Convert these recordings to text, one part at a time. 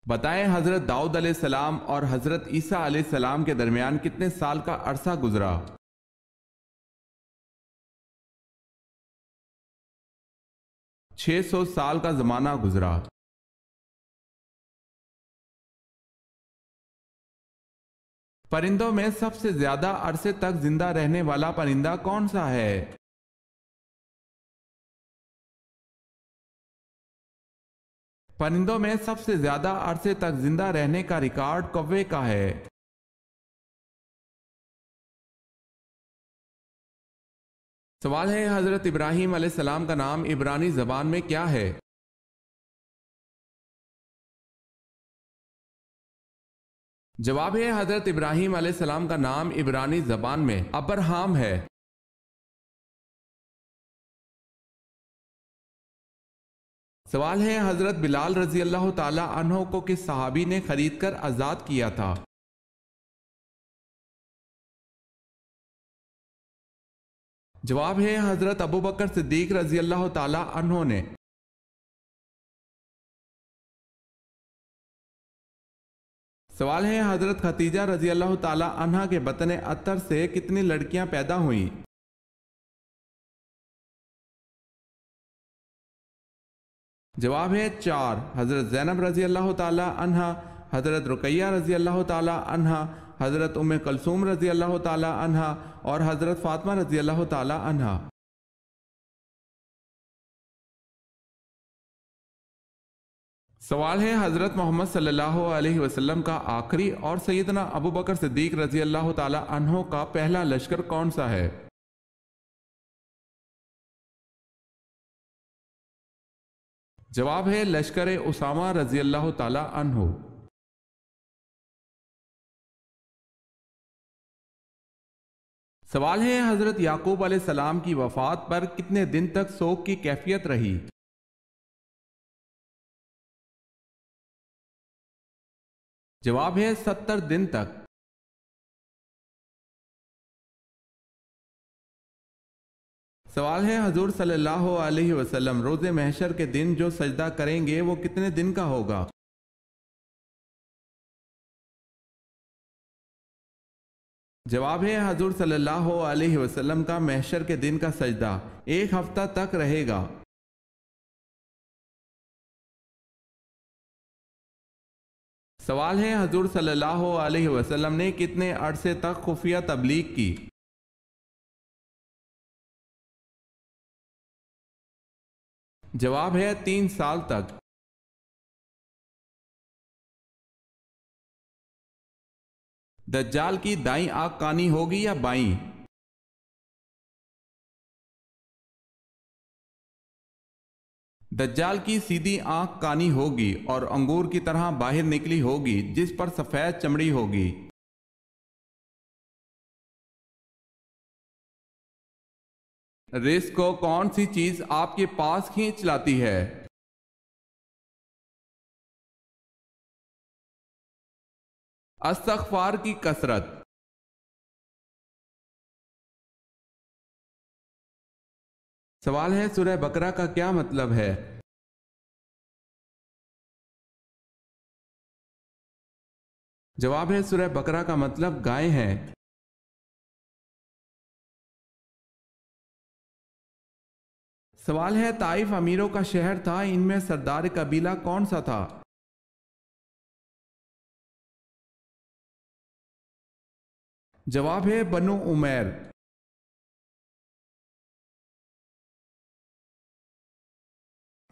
بتائیں حضرت داؤد علیہ السلام اور حضرت عیسیٰ علیہ السلام کے درمیان کتنے سال کا عرصہ گزرا؟ 600 سال کا زمانہ گزرا۔ پرندوں میں سب سے زیادہ عرصے تک زندہ رہنے والا پرندہ کون سا ہے؟ پرندوں میں سب سے زیادہ عرصے تک زندہ رہنے کا ریکارڈ کوے کا ہے۔ سوال ہے حضرت ابراہیم علیہ السلام کا نام عبرانی زبان میں کیا ہے؟ جواب ہے حضرت ابراہیم علیہ السلام کا نام عبرانی زبان میں ابرہام ہے۔ سوال ہے حضرت بلال رضی اللہ تعالی عنہ کو کس صحابی نے خرید کر آزاد کیا تھا؟ جواب ہے حضرت ابو بکر صدیق رضی اللہ تعالی عنہ نے۔ سوال ہے حضرت خدیجہ رضی اللہ تعالی عنہ کے بطن عطر سے کتنی لڑکیاں پیدا ہوئیں؟ جواب ہے 4۔ حضرت زینب رضی اللہ تعالی عنہ، حضرت رقیہ رضی اللہ تعالی عنہ، حضرت ام کلثوم رضی اللہ تعالی عنہ اور حضرت فاطمہ رضی اللہ تعالی عنہ۔ سوال ہے حضرت محمد صلی اللہ علیہ وسلم کا آخری اور سیدنا ابو بکر صدیق رضی اللہ تعالی عنہ کا پہلا لشکر کون سا ہے؟ جواب ہے لشکر اسامہ رضی اللہ تعالی عنہ۔ سوال ہے حضرت یعقوب علیہ السلام کی وفات پر کتنے دن تک سوگ کی کیفیت رہی؟ جواب ہے 70 دن تک۔ سوال ہے حضور صلی اللہ علیہ وسلم روز محشر کے دن جو سجدہ کریں گے وہ کتنے دن کا ہوگا؟ جواب ہے حضور صلی اللہ علیہ وسلم کا محشر کے دن کا سجدہ 1 ہفتہ تک رہے گا۔ سوال ہے حضور صلی اللہ علیہ وسلم نے کتنے عرصے تک خفیہ تبلیغ کی؟ جواب ہے 3 سال تک۔ دجال کی دائیں آنکھ کانی ہوگی یا بائیں؟ دجال کی سیدھی آنکھ کانی ہوگی اور انگور کی طرح باہر نکلی ہوگی جس پر سفید چمڑی ہوگی۔ رزق کو کون سی چیز آپ کے پاس کھینچ لاتی ہے؟ استغفار کی کثرت۔ سوال ہے سورہ بقرہ کا کیا مطلب ہے؟ جواب ہے سورہ بقرہ کا مطلب گائے ہیں۔ سوال ہے طائف امیروں کا شہر تھا، ان میں سردار قبیلہ کون سا تھا؟ جواب ہے بنو عمیر۔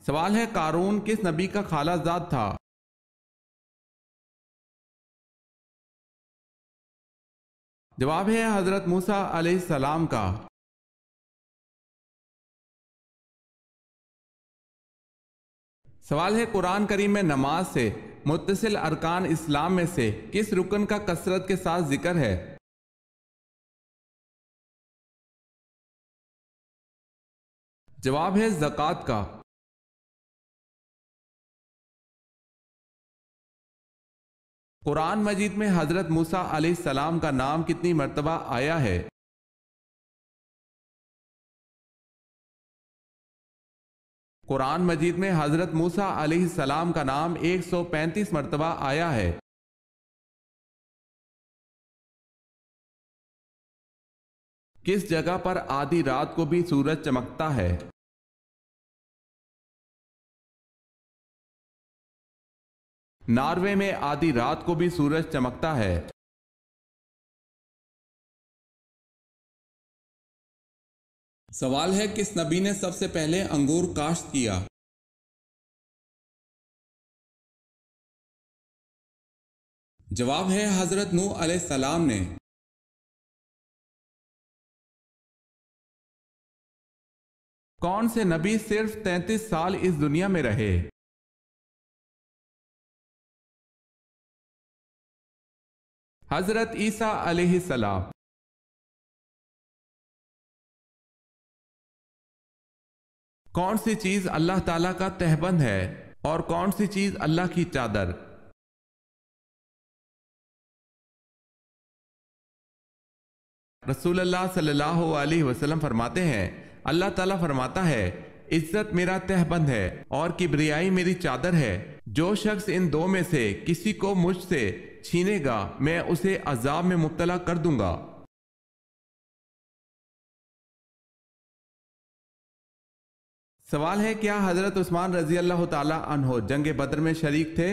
سوال ہے قارون کس نبی کا خالہ زاد تھا؟ جواب ہے حضرت موسیٰ علیہ السلام کا۔ سوال ہے قرآن کریم میں نماز سے متصل ارکان اسلام میں سے کس رکن کا کثرت کے ساتھ ذکر ہے؟ جواب ہے زکوٰۃ کا۔ قرآن مجید میں حضرت موسیٰ علیہ السلام کا نام کتنی مرتبہ آیا ہے؟ قرآن مجید میں حضرت موسیٰ علیہ السلام کا نام 135 مرتبہ آیا ہے۔ کس جگہ پر آدھی رات کو بھی سورج چمکتا ہے؟ ناروے میں آدھی رات کو بھی سورج چمکتا ہے۔ سوال ہے کس نبی نے سب سے پہلے انگور کاشت کیا؟ جواب ہے حضرت نوح علیہ السلام نے۔ کون سے نبی صرف 33 سال اس دنیا میں رہے؟ حضرت عیسیٰ علیہ السلام۔ کون سی چیز اللہ تعالیٰ کا تہبند ہے اور کون سی چیز اللہ کی چادر؟ رسول اللہ صلی اللہ علیہ وسلم فرماتے ہیں، اللہ تعالیٰ فرماتا ہے، عزت میرا تہبند ہے اور کبریائی میری چادر ہے۔ جو شخص ان دو میں سے کسی کو مجھ سے چھینے گا میں اسے عذاب میں مبتلا کر دوں گا۔ سوال ہے کیا حضرت عثمان رضی اللہ تعالی عنہ جنگ بدر میں شریک تھے؟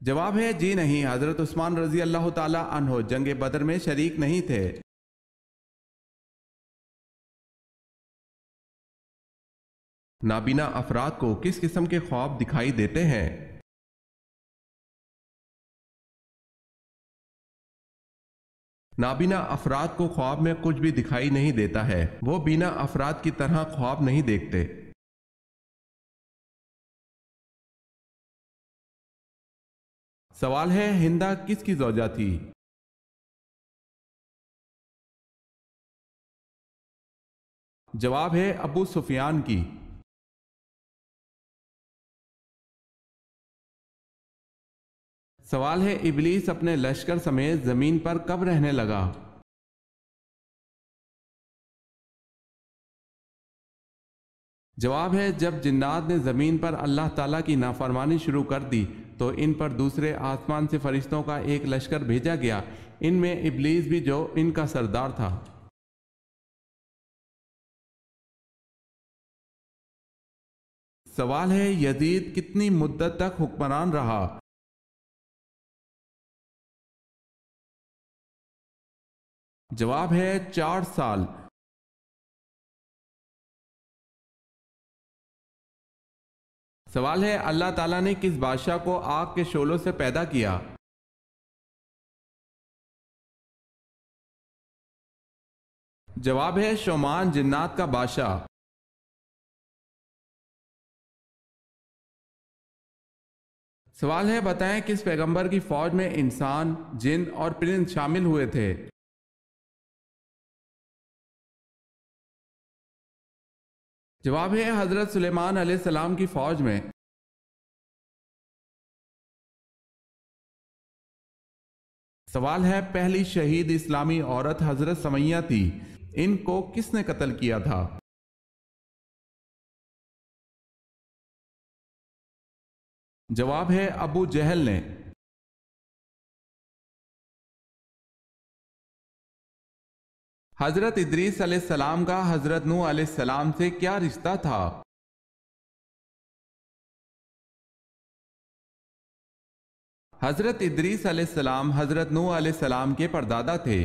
جواب ہے جی نہیں، حضرت عثمان رضی اللہ تعالی عنہ جنگ بدر میں شریک نہیں تھے۔ نابینا افراد کو کس قسم کے خواب دکھائی دیتے ہیں؟ نابینا افراد کو خواب میں کچھ بھی دکھائی نہیں دیتا ہے، وہ بینا افراد کی طرح خواب نہیں دیکھتے۔ سوال ہے ہندا کس کی زوجہ تھی؟ جواب ہے ابو سفیان کی۔ سوال ہے ابلیس اپنے لشکر سمیت زمین پر کب رہنے لگا؟ جواب ہے جب جنات نے زمین پر اللہ تعالیٰ کی نافرمانی شروع کر دی تو ان پر دوسرے آسمان سے فرشتوں کا ایک لشکر بھیجا گیا، ان میں ابلیس بھی جو ان کا سردار تھا۔ سوال ہے یزید کتنی مدت تک حکمران رہا؟ جواب ہے 4 سال۔ سوال ہے اللہ تعالیٰ نے کس بادشاہ کو آگ کے شعلوں سے پیدا کیا؟ جواب ہے شومان جنات کا بادشاہ۔ سوال ہے بتائیں کس پیغمبر کی فوج میں انسان، جن اور پرند شامل ہوئے تھے؟ جواب ہے حضرت سلیمان علیہ السلام کی فوج میں۔ سوال ہے پہلی شہید اسلامی عورت حضرت سمیہ تھی، ان کو کس نے قتل کیا تھا؟ جواب ہے ابو جہل نے۔ حضرت ادریس علیہ السلام کا حضرت نوح علیہ السلام سے کیا رشتہ تھا؟ حضرت ادریس علیہ السلام حضرت نوح علیہ السلام کے پردادا تھے۔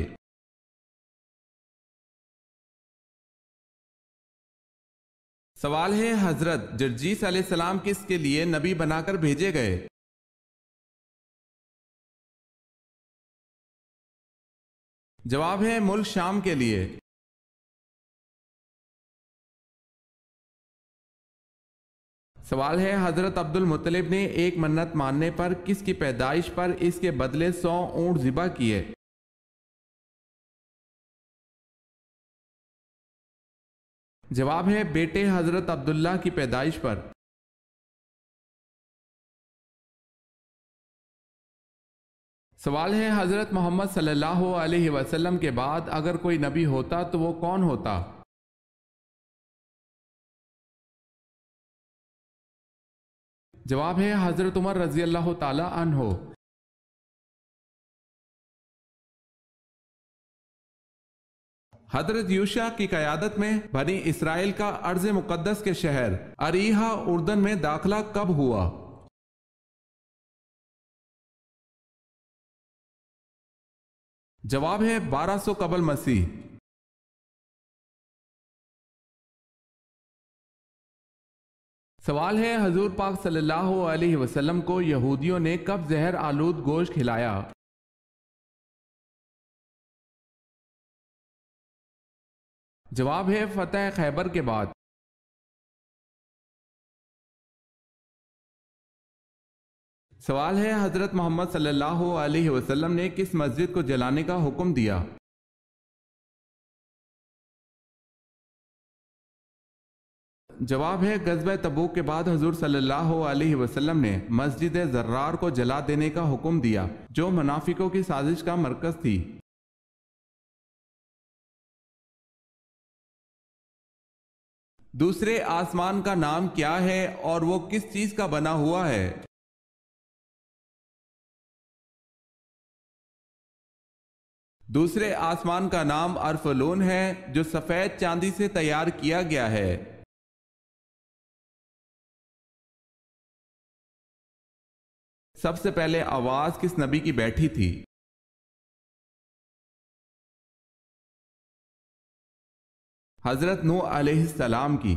سوال ہے حضرت جرجیس علیہ السلام کس کے لیے نبی بنا کر بھیجے گئے؟ جواب ہے ملک شام کے لیے۔ سوال ہے حضرت عبد المطلب نے ایک منت ماننے پر کس کی پیدائش پر اس کے بدلے 100 اونٹ ذبح کیے؟ جواب ہے بیٹے حضرت عبداللہ کی پیدائش پر۔ سوال ہے حضرت محمد صلی اللہ علیہ وسلم کے بعد اگر کوئی نبی ہوتا تو وہ کون ہوتا؟ جواب ہے حضرت عمر رضی اللہ تعالی عنہ۔ حضرت یوشع کی قیادت میں بنی اسرائیل کا ارض مقدس کے شہر اریحا اردن میں داخلہ کب ہوا؟ جواب ہے 1200 قبل مسیح۔ سوال ہے حضور پاک صلی اللہ علیہ وسلم کو یہودیوں نے کب زہر آلود گوشت کھلایا؟ جواب ہے فتح خیبر کے بعد۔ سوال ہے حضرت محمد صلی اللہ علیہ وسلم نے کس مسجد کو جلانے کا حکم دیا؟ جواب ہے غزوہ تبوک کے بعد حضور صلی اللہ علیہ وسلم نے مسجد زرار کو جلا دینے کا حکم دیا جو منافقوں کی سازش کا مرکز تھی۔ دوسرے آسمان کا نام کیا ہے اور وہ کس چیز کا بنا ہوا ہے؟ دوسرے آسمان کا نام ارفلون ہے جو سفید چاندی سے تیار کیا گیا ہے۔ سب سے پہلے آواز کس نبی کی بیٹھی تھی؟ حضرت نوح علیہ السلام کی۔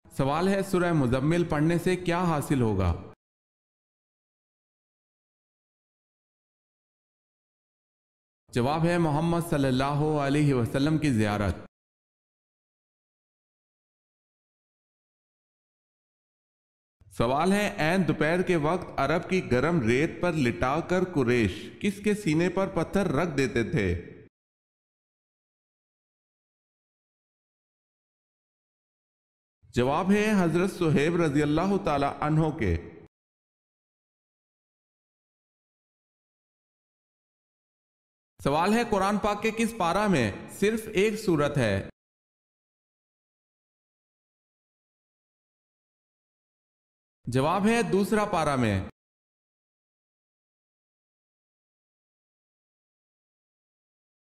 سوال ہے سورہ مزمل پڑھنے سے کیا حاصل ہوگا؟ جواب ہے محمد صلی اللہ علیہ وسلم کی زیارت۔ سوال ہے عین دوپہر کے وقت عرب کی گرم ریت پر لٹا کر قریش کس کے سینے پر پتھر رکھ دیتے تھے؟ جواب ہے حضرت صہیب رضی اللہ تعالی عنہ کے۔ سوال ہے قرآن پاک کے کس پارہ میں صرف ایک سورت ہے؟ جواب ہے دوسرا پارہ میں۔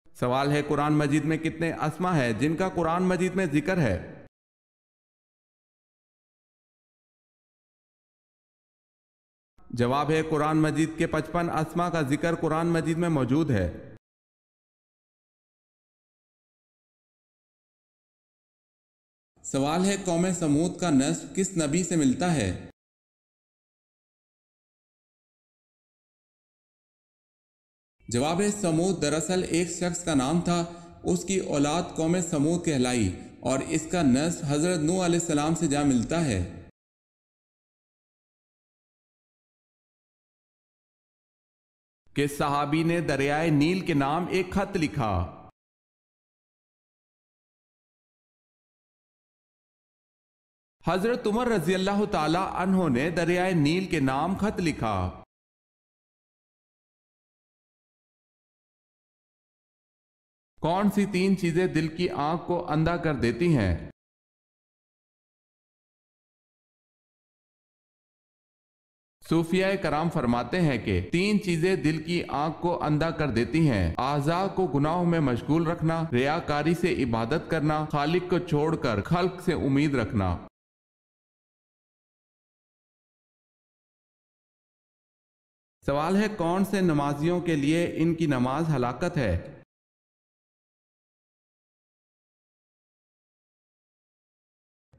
سوال ہے قرآن مجید میں کتنے اسما ہے جن کا قرآن مجید میں ذکر ہے؟ جواب ہے قرآن مجید کے 55 اسما کا ذکر قرآن مجید میں موجود ہے۔ سوال ہے قوم سمود کا نسب کس نبی سے ملتا ہے؟ جواب ہے سمود دراصل ایک شخص کا نام تھا، اس کی اولاد قوم سمود کہلائی اور اس کا نسب حضرت نوح علیہ السلام سے جا ملتا ہے۔ کس صحابی نے دریائے نیل کے نام ایک خط لکھا؟ حضرت عمر رضی اللہ تعالی عنہ نے دریائے نیل کے نام خط لکھا۔ کون سی 3 چیزیں دل کی آنکھ کو اندھا کر دیتی ہیں؟ صوفیہ کرام فرماتے ہیں کہ 3 چیزیں دل کی آنکھ کو اندھا کر دیتی ہیں: اعضاء کو گناہوں میں مشغول رکھنا، ریاکاری سے عبادت کرنا، خالق کو چھوڑ کر خلق سے امید رکھنا۔ سوال ہے کون سے نمازیوں کے لیے ان کی نماز ہلاکت ہے؟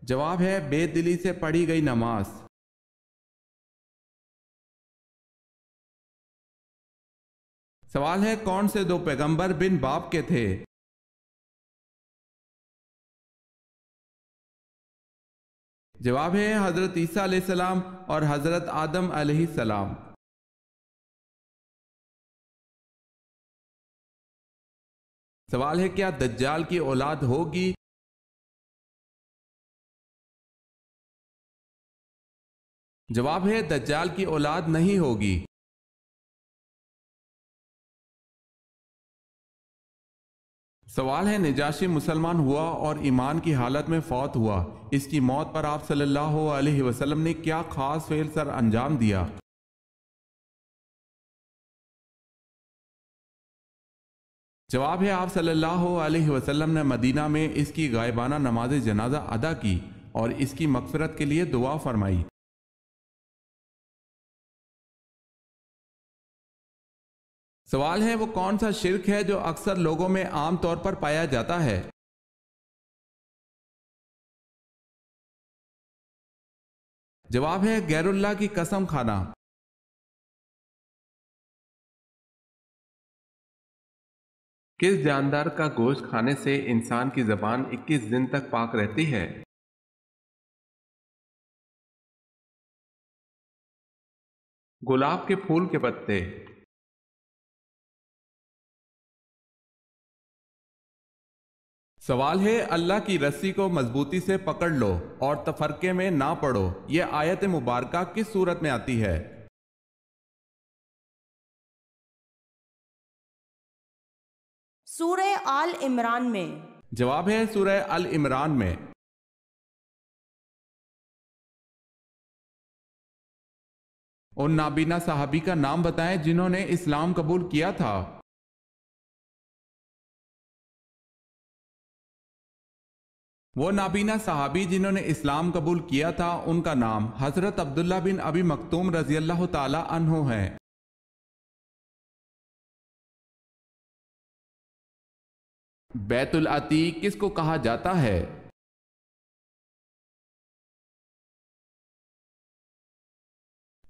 جواب ہے بے دلی سے پڑھی گئی نماز۔ سوال ہے کون سے 2 پیغمبر بن باپ کے تھے؟ جواب ہے حضرت عیسیٰ علیہ السلام اور حضرت آدم علیہ السلام۔ سوال ہے کیا دجال کی اولاد ہوگی؟ جواب ہے دجال کی اولاد نہیں ہوگی۔ سوال ہے نجاشی مسلمان ہوا اور ایمان کی حالت میں فوت ہوا، اس کی موت پر آپ صلی اللہ علیہ وسلم نے کیا خاص فعل سر انجام دیا؟ جواب ہے آپ صلی اللہ علیہ وسلم نے مدینہ میں اس کی غائبانہ نماز جنازہ ادا کی اور اس کی مغفرت کے لیے دعا فرمائی۔ سوال ہے وہ کون سا شرک ہے جو اکثر لوگوں میں عام طور پر پایا جاتا ہے؟ جواب ہے غیر اللہ کی قسم کھانا۔ کس جاندار کا گوشت کھانے سے انسان کی زبان 21 دن تک پاک رہتی ہے؟ گلاب کے پھول کے پتے۔ سوال ہے اللہ کی رسی کو مضبوطی سے پکڑ لو اور تفرقے میں نہ پڑو، یہ آیت مبارکہ کس صورت میں آتی ہے؟ سورہ آل عمران میں۔ جواب ہے سورہ ال عمران میں۔ ان نابینا صحابی کا نام بتائیں جنہوں نے اسلام قبول کیا تھا۔ وہ نابینا صحابی جنہوں نے اسلام قبول کیا تھا ان کا نام حضرت عبداللہ بن ابی مکتوم رضی اللہ تعالی عنہ ہے۔ بیت العتیق کس کو کہا جاتا ہے؟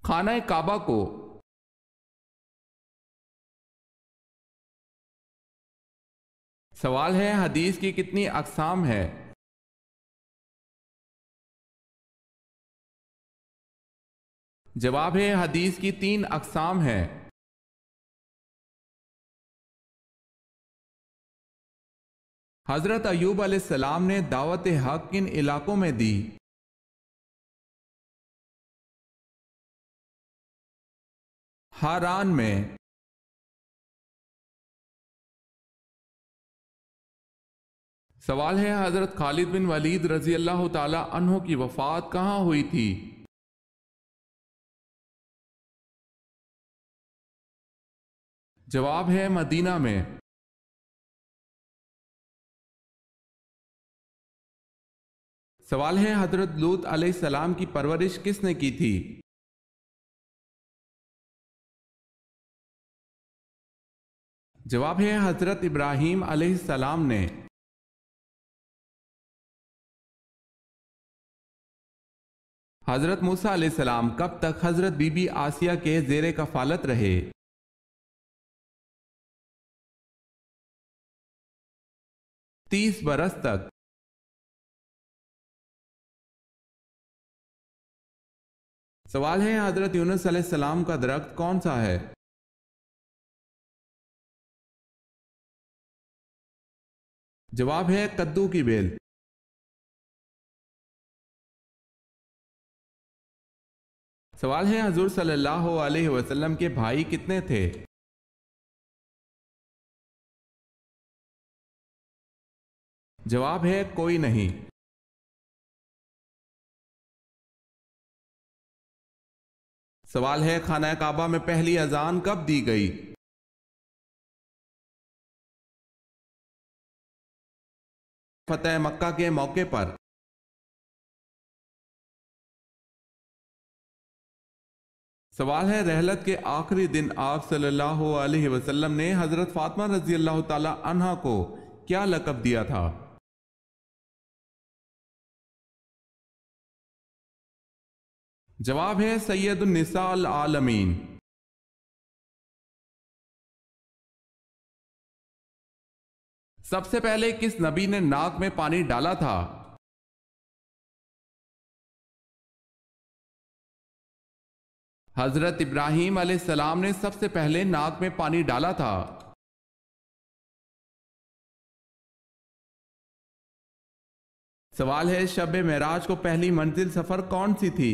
خانہ کعبہ کو۔ سوال ہے حدیث کی کتنی اقسام ہے؟ جواب ہے حدیث کی 3 اقسام ہیں۔ حضرت ایوب علیہ السلام نے دعوت حق کن علاقوں میں دی؟ ہاران میں۔ سوال ہے حضرت خالد بن ولید رضی اللہ تعالی عنہ کی وفات کہاں ہوئی تھی؟ جواب ہے مدینہ میں۔ سوال ہے حضرت لوط علیہ السلام کی پرورش کس نے کی تھی؟ جواب ہے حضرت ابراہیم علیہ السلام نے۔ حضرت موسیٰ علیہ السلام کب تک حضرت بی بی آسیہ کے زیر کفالت رہے؟ 30 برس تک۔ سوال ہے حضرت یونس علیہ السلام کا درخت کون سا ہے؟ جواب ہے کدو کی بیل۔ سوال ہے حضور صلی اللہ علیہ وسلم کے بھائی کتنے تھے؟ جواب ہے کوئی نہیں۔ سوال ہے خانہ کعبہ میں پہلی اذان کب دی گئی؟ فتح مکہ کے موقع پر۔ سوال ہے رحلت کے آخری دن آپ صلی اللہ علیہ وسلم نے حضرت فاطمہ رضی اللہ تعالی عنہا کو کیا لقب دیا تھا؟ جواب ہے سید النساء العالمین۔ سب سے پہلے کس نبی نے ناک میں پانی ڈالا تھا؟ حضرت ابراہیم علیہ السلام نے سب سے پہلے ناک میں پانی ڈالا تھا۔ سوال ہے شب معراج کو پہلی منزل سفر کون سی تھی؟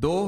2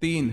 3